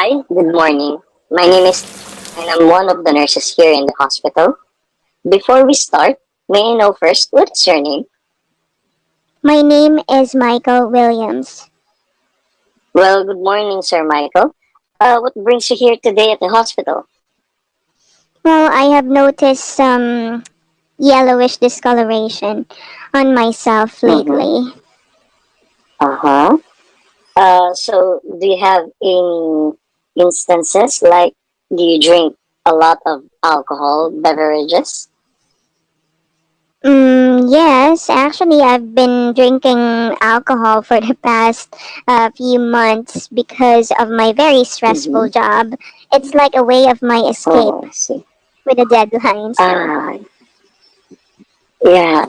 Hi, good morning. My name is and I'm one of the nurses here in the hospital. Before we start, may I know first what is your name? My name is Michael Williams. Well, good morning, Sir Michael. What brings you here today at the hospital? Well, I have noticed some yellowish discoloration on myself Mm-hmm. lately. Uh-huh. So do you have any instances like do you drink a lot of alcohol beverages? Yes, actually, I've been drinking alcohol for the past few months because of my very stressful Mm-hmm. job. It's like a way of my escape Oh, I see. with the deadlines. Ah, yeah.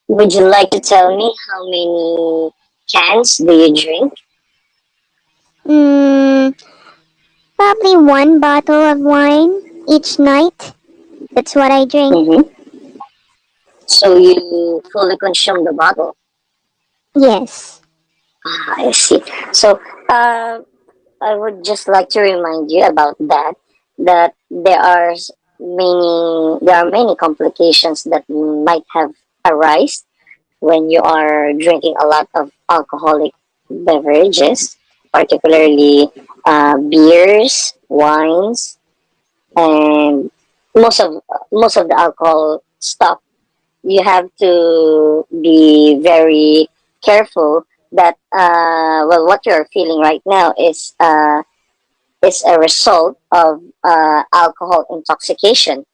Would you like to tell me how many cans do you drink? Mm, Probably one bottle of wine each night. That's what I drink. Mm-hmm. So you fully consume the bottle. Yes. I see. So I would just like to remind you about that. That there are many complications that might have arise when you are drinking a lot of alcoholic beverages, particularly beers, wines, and most of the alcohol stuff. You have to be very careful that what you're feeling right now is a result of alcohol intoxication.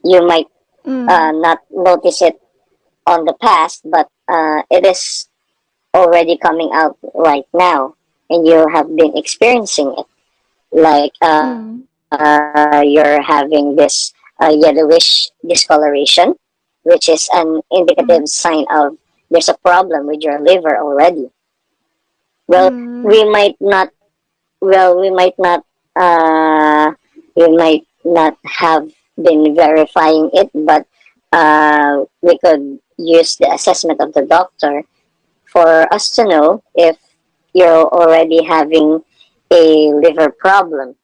You might Mm. not notice it on the past, but it is already coming out right now, and you have been experiencing it. Like Mm. you're having this yellowish discoloration, which is an Mm. indicative sign of there's a problem with your liver already. Well, Mm. we might not. Well, we might not. Uh, we might not have been verifying it, but we could use the assessment of the doctor for us to know if you're already having a liver problem.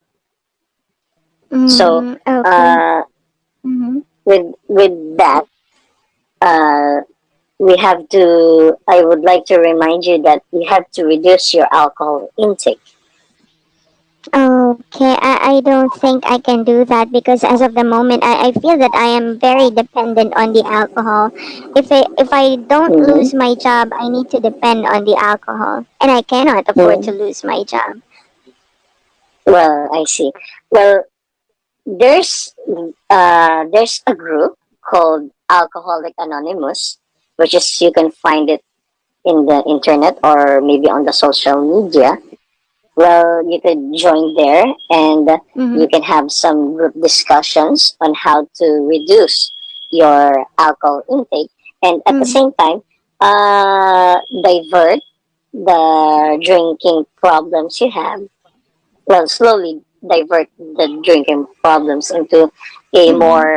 So Okay. uh, Mm-hmm. with that, uh, we have to. I would like to remind you that you have to reduce your alcohol intake. Okay, I don't think I can do that because as of the moment, I feel that I am very dependent on the alcohol. If I don't lose Mm-hmm. my job, I need to depend on the alcohol, and I cannot afford to Mm-hmm. lose my job. Well, I see. Well, there's there's a group called Alcoholic Anonymous, which is you can find it in the internet or maybe on the social media. Well, you could join there and Mm-hmm. you can have some group discussions on how to reduce your alcohol intake and at the Mm-hmm. same time divert the drinking problems you have. Well, slowly divert the drinking problems into a Mm-hmm.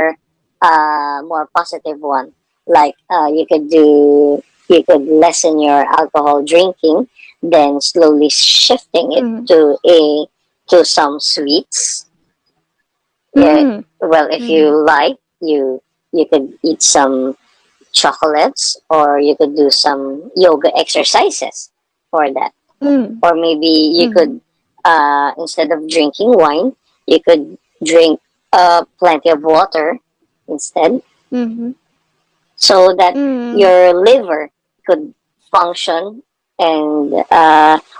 more positive one. Like you could lessen your alcohol drinking, then slowly shifting it Mm-hmm. to some sweets. Mm-hmm. Well, if Mm-hmm. you like, you could eat some chocolates, or you could do some yoga exercises for that. Or maybe you Mm-hmm. could instead of drinking wine, you could drink plenty of water instead, Mm-hmm. so that Mm-hmm. your liver could function and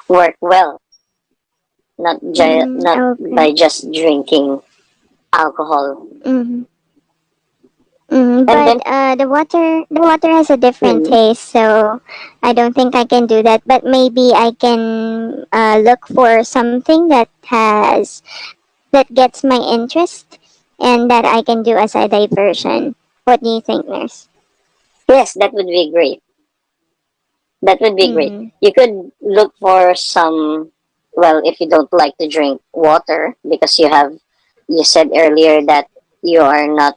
work well, not Okay. by just drinking alcohol. Mm-hmm. And But then the water has a different mm, taste, so I don't think I can do that. But maybe I can look for something that gets my interest, and that I can do as a diversion. What do you think, nurse? yes, that would be great. That would be great. Mm-hmm. You could look for some. Well, if you don't like to drink water, because you said earlier that you are not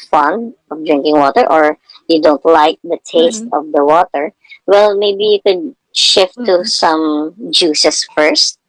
fond of drinking water, or you don't like the taste Mm-hmm. of the water, well, maybe you could shift to Mm-hmm. some juices first.